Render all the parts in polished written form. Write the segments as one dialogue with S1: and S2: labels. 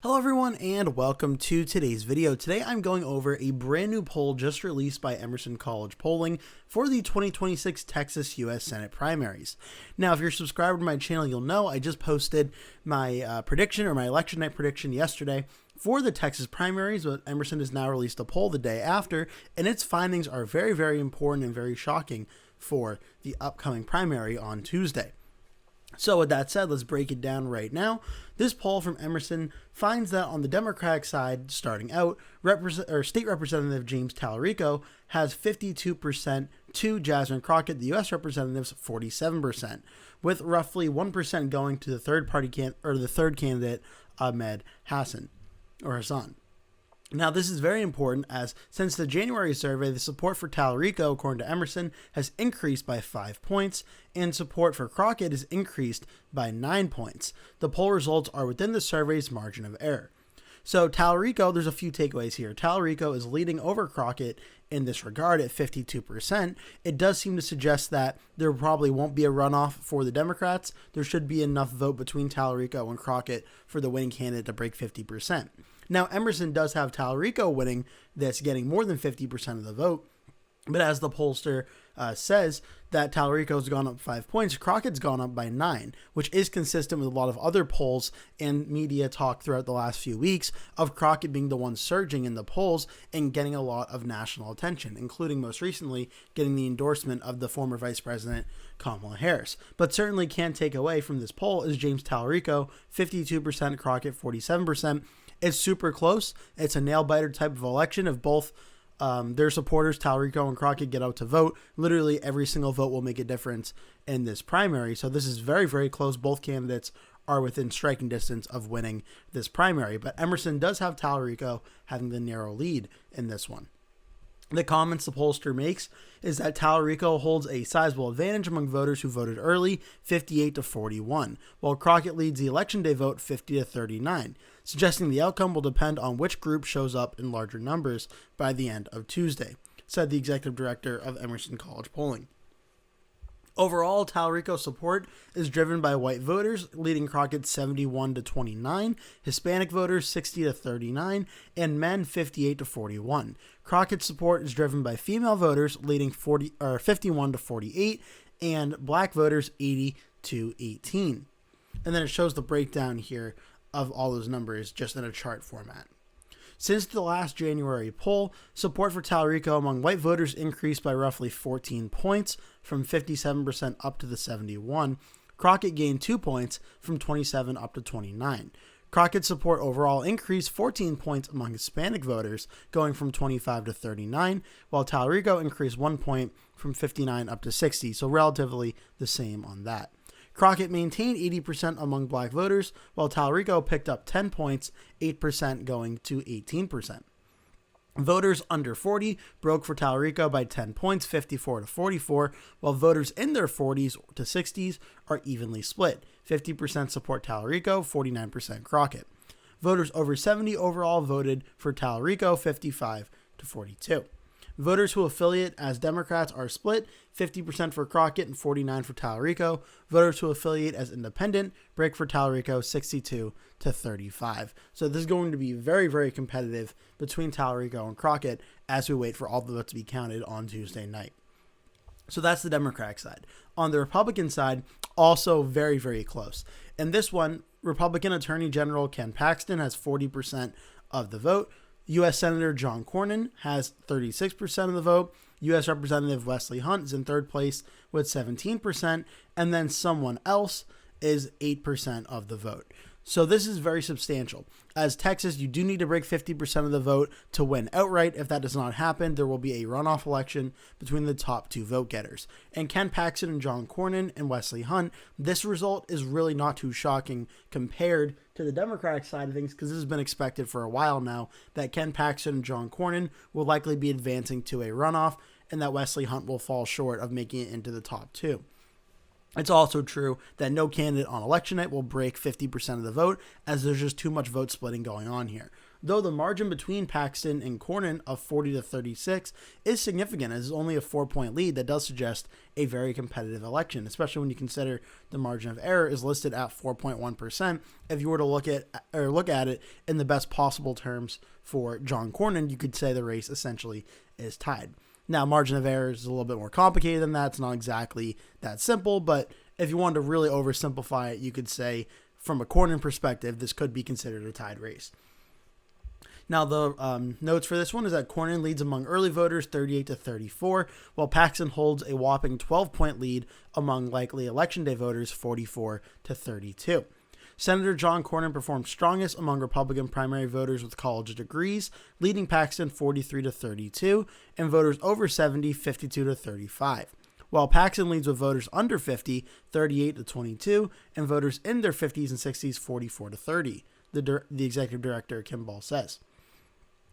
S1: Hello everyone and welcome to today's video. Today I'm going over a brand new poll just released by Emerson College Polling for the 2026 Texas U.S. Senate primaries. Now if you're subscribed to my channel, you'll know I just posted my prediction or my election night prediction yesterday for the Texas primaries, but Emerson has now released a poll the day after, and its findings are very, very important and very shocking for the upcoming primary on Tuesday. So with that said, let's break it down right now. This poll from Emerson finds that on the Democratic side, starting out, State Representative James Talarico has 52% to Jasmine Crockett, the U.S. Representative's 47%, with roughly 1% going to the third candidate, Ahmed Hassan. Now, this is very important as since the January survey, the support for Talarico, according to Emerson, has increased by 5 points, and support for Crockett is increased by 9 points. The poll results are within the survey's margin of error. So Talarico, there's a few takeaways here. Talarico is leading over Crockett in this regard at 52%. It does seem to suggest that there probably won't be a runoff for the Democrats. There should be enough vote between Talarico and Crockett for the winning candidate to break 50%. Now, Emerson does have Talarico winning this, getting more than 50% of the vote. But as the pollster says that Talarico's gone up 5 points, Crockett's gone up by 9, which is consistent with a lot of other polls and media talk throughout the last few weeks of Crockett being the one surging in the polls and getting a lot of national attention, including most recently getting the endorsement of the former Vice President Kamala Harris. But certainly can't take away from this poll is James Talarico, 52%, Crockett 47%. It's super close. It's a nail-biter type of election. If both their supporters, Talarico and Crockett, get out to vote, literally every single vote will make a difference in this primary. So this is very, very close. Both candidates are within striking distance of winning this primary. But Emerson does have Talarico having the narrow lead in this one. The comments the pollster makes is that Talarico holds a sizable advantage among voters who voted early, 58-41, while Crockett leads the election day vote 50-39, suggesting the outcome will depend on which group shows up in larger numbers by the end of Tuesday, said the executive director of Emerson College Polling. Overall, Talarico's support is driven by white voters, leading Crockett 71-29, Hispanic voters 60-39, and men 58-41. Crockett's support is driven by female voters, leading 51-48, and black voters 80-18. And then it shows the breakdown here of all those numbers just in a chart format. Since the last January poll, support for Talarico among white voters increased by roughly 14 points, from 57% up to the 71. Crockett gained 2 points, from 27 up to 29. Crockett's support overall increased 14 points among Hispanic voters, going from 25 to 39, while Talarico increased 1 point, from 59 up to 60, so relatively the same on that. Crockett maintained 80% among black voters, while Talarico picked up 10 points, 8% going to 18%. Voters under 40 broke for Talarico by 10 points, 54-44, while voters in their 40s to 60s are evenly split. 50% support Talarico, 49% Crockett. Voters over 70 overall voted for Talarico, 55-42. Voters who affiliate as Democrats are split, 50% for Crockett and 49% for Talarico. Voters who affiliate as independent break for Talarico, 62-35. So this is going to be very, very competitive between Talarico and Crockett as we wait for all the votes to be counted on Tuesday night. So that's the Democratic side. On the Republican side, also very, very close. In this one, Republican Attorney General Ken Paxton has 40% of the vote. U.S. Senator John Cornyn has 36% of the vote. U.S. Representative Wesley Hunt is in third place with 17%. And then someone else is 8% of the vote. So this is very substantial. As Texas, you do need to break 50% of the vote to win outright. If that does not happen, there will be a runoff election between the top two vote getters. And Ken Paxton and John Cornyn and Wesley Hunt, this result is really not too shocking compared to the Democratic side of things, because this has been expected for a while now that Ken Paxton and John Cornyn will likely be advancing to a runoff and that Wesley Hunt will fall short of making it into the top two. It's also true that no candidate on election night will break 50% of the vote, as there's just too much vote splitting going on here. though the margin between Paxton and Cornyn of 40 to 36 is significant, as it's only a 4-point lead. That does suggest a very competitive election, especially when you consider the margin of error is listed at 4.1%. If you were to look at it in the best possible terms for John Cornyn, you could say the race essentially is tied. Now, margin of error is a little bit more complicated than that. It's not exactly that simple, but if you wanted to really oversimplify it, you could say from a Cornyn perspective, this could be considered a tied race. Now, the notes for this one is that Cornyn leads among early voters 38 to 34, while Paxton holds a whopping 12-point lead among likely Election Day voters 44 to 32. Senator John Cornyn performed strongest among Republican primary voters with college degrees, leading Paxton 43 to 32, and voters over 70 52 to 35. While Paxton leads with voters under 50 38 to 22, and voters in their 50s and 60s 44 to 30, the executive director Kim Ball says.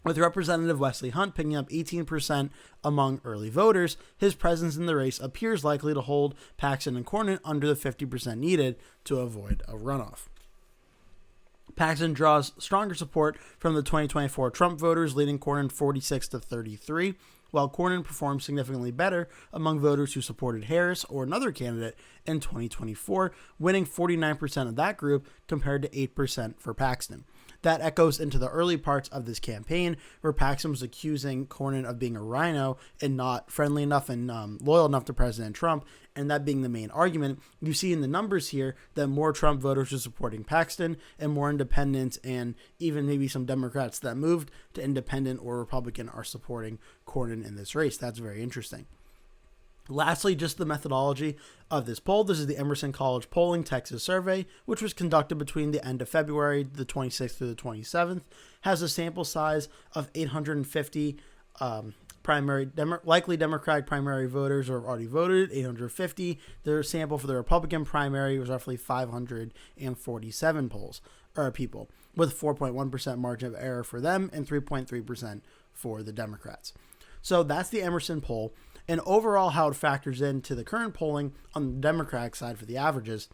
S1: With Representative Wesley Hunt picking up 18% among early voters, his presence in the race appears likely to hold Paxton and Cornyn under the 50% needed to avoid a runoff. Paxton draws stronger support from the 2024 Trump voters, leading Cornyn 46 to 33, while Cornyn performed significantly better among voters who supported Harris or another candidate in 2024, winning 49% of that group compared to 8% for Paxton. That echoes into the early parts of this campaign, where Paxton was accusing Cornyn of being a rhino and not friendly enough and loyal enough to President Trump, and that being the main argument. You see in the numbers here that more Trump voters are supporting Paxton, and more independents and even maybe some Democrats that moved to independent or Republican are supporting Cornyn in this race. That's very interesting. Lastly, just the methodology of this poll. This is the Emerson College Polling Texas Survey, which was conducted between the end of February, the 26th through the 27th, has a sample size of 850 likely Democratic primary voters who have already voted, 850. Their sample for the Republican primary was roughly 547 people, with 4.1% margin of error for them and 3.3% for the Democrats. So that's the Emerson poll. And overall, how it factors into the current polling on the Democratic side for the averages,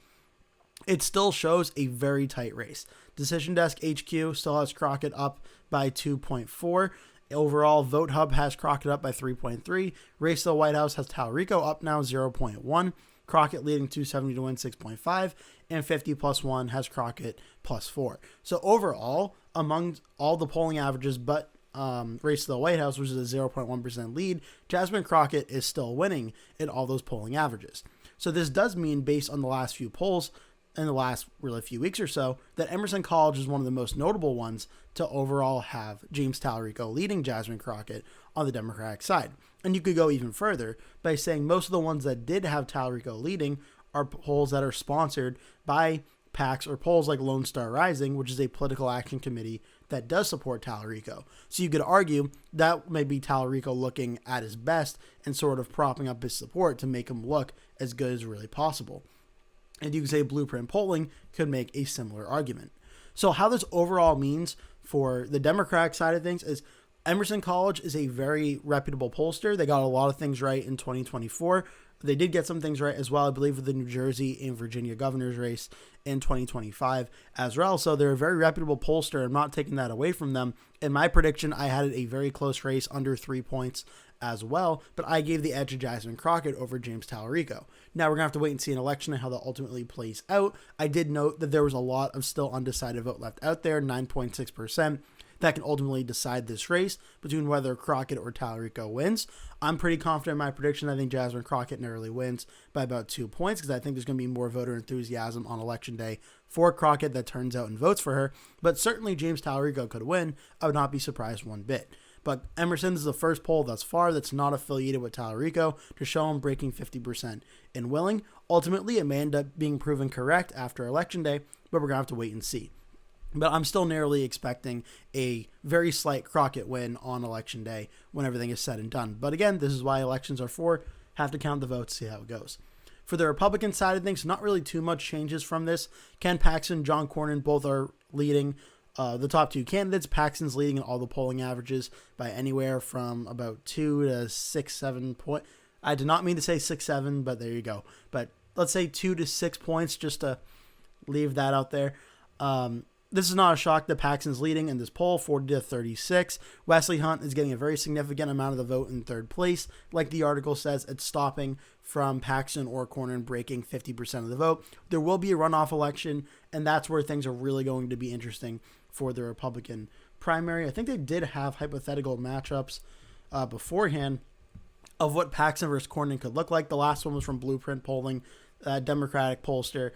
S1: it still shows a very tight race. Decision Desk HQ still has Crockett up by 2.4. Overall, Vote Hub has Crockett up by 3.3. Race to the White House has Talarico up now 0.1. Crockett leading 270 to win 6.5. And 50 plus 1 has Crockett plus 4. So overall, among all the polling averages but race to the White House, which is a 0.1% lead, Jasmine Crockett is still winning in all those polling averages. So this does mean, based on the last few polls in the last really few weeks or so, that Emerson College is one of the most notable ones to overall have James Talarico leading Jasmine Crockett on the Democratic side. And you could go even further by saying most of the ones that did have Talarico leading are polls that are sponsored by PACs or polls like Lone Star Rising, which is a political action committee that does support Talarico. So you could argue that may be Talarico looking at his best and sort of propping up his support to make him look as good as really possible. And you could say Blueprint Polling could make a similar argument. So how this overall means for the Democratic side of things is Emerson College is a very reputable pollster. They got a lot of things right in 2024. They did get some things right as well, I believe, with the New Jersey and Virginia governor's race in 2025 as well. So they're a very reputable pollster. I'm not taking that away from them. In my prediction, I had a very close race, under 3 points as well, but I gave the edge to Jasmine Crockett over James Talarico. Now we're going to have to wait and see an election and how that ultimately plays out. I did note that there was a lot of still undecided vote left out there, 9.6%. That can ultimately decide this race between whether Crockett or Talarico wins. I'm pretty confident in my prediction. I think Jasmine Crockett narrowly wins by about 2 points because I think there's going to be more voter enthusiasm on election day for Crockett that turns out and votes for her. But certainly James Talarico could win. I would not be surprised one bit. But Emerson is the first poll thus far that's not affiliated with Talarico to show him breaking 50% in willing. Ultimately, it may end up being proven correct after election day, but we're going to have to wait and see. But I'm still narrowly expecting a very slight Crockett win on election day when everything is said and done. But again, this is why elections are for. Have to count the votes, see how it goes. For the Republican side of things, not really too much changes from this. Ken Paxton, John Cornyn, both are leading the top two candidates. Paxton's leading in all the polling averages by anywhere from about 2 to 6, 7 points. I did not mean to say 6, 7, but there you go. But let's say 2 to 6 points just to leave that out there. This is not a shock that Paxton's leading in this poll, 40-36. Wesley Hunt is getting a very significant amount of the vote in third place. Like the article says, it's stopping from Paxton or Cornyn breaking 50% of the vote. There will be a runoff election, and that's where things are really going to be interesting for the Republican primary. I think they did have hypothetical matchups beforehand of what Paxton versus Cornyn could look like. The last one was from Blueprint Polling, Democratic pollster,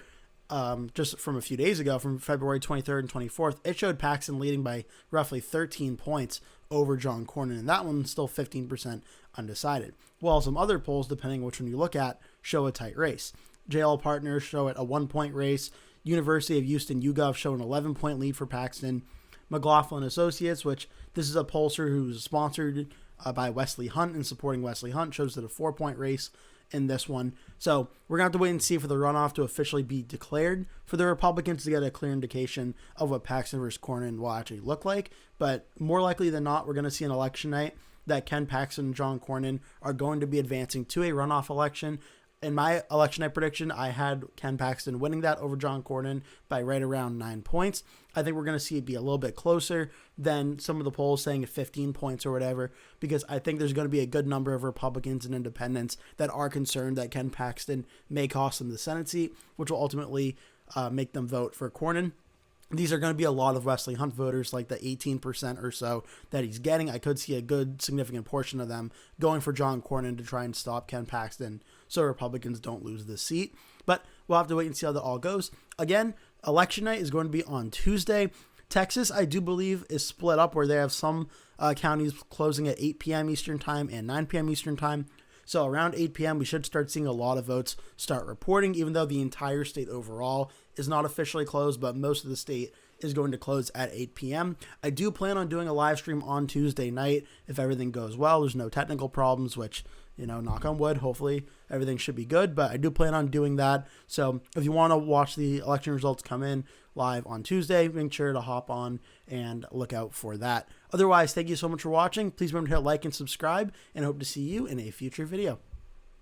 S1: just from a few days ago, from February 23rd and 24th. It showed Paxton leading by roughly 13 points over John Cornyn, and that one's still 15% undecided. While some other polls, depending which one you look at, show a tight race. JL Partners show it a 1-point race. University of Houston YouGov show an 11-point lead for Paxton. McLaughlin Associates, which this is a pollster who's sponsored by Wesley Hunt and supporting Wesley Hunt, shows it a 4-point race in this one. So we're going to have to wait and see for the runoff to officially be declared for the Republicans to get a clear indication of what Paxton versus Cornyn will actually look like. But more likely than not, we're going to see an election night that Ken Paxton and John Cornyn are going to be advancing to a runoff election. In my election night prediction, I had Ken Paxton winning that over John Cornyn by right around 9 points. I think we're going to see it be a little bit closer than some of the polls saying 15 points or whatever, because I think there's going to be a good number of Republicans and independents that are concerned that Ken Paxton may cost them the Senate seat, which will ultimately make them vote for Cornyn. These are going to be a lot of Wesley Hunt voters, like the 18% or so that he's getting. I could see a good significant portion of them going for John Cornyn to try and stop Ken Paxton so Republicans don't lose this seat. But we'll have to wait and see how that all goes. Again, election night is going to be on Tuesday. Texas, I do believe, is split up where they have some counties closing at 8 p.m. Eastern Time and 9 p.m. Eastern Time. So around 8 p.m., we should start seeing a lot of votes start reporting, even though the entire state overall is not officially closed, but most of the state is going to close at 8 p.m. I do plan on doing a live stream on Tuesday night if everything goes well. There's no technical problems, which, knock on wood, hopefully everything should be good, but I do plan on doing that. So if you want to watch the election results come in live on Tuesday, make sure to hop on and look out for that. Otherwise, thank you so much for watching. Please remember to hit like and subscribe, and I hope to see you in a future video.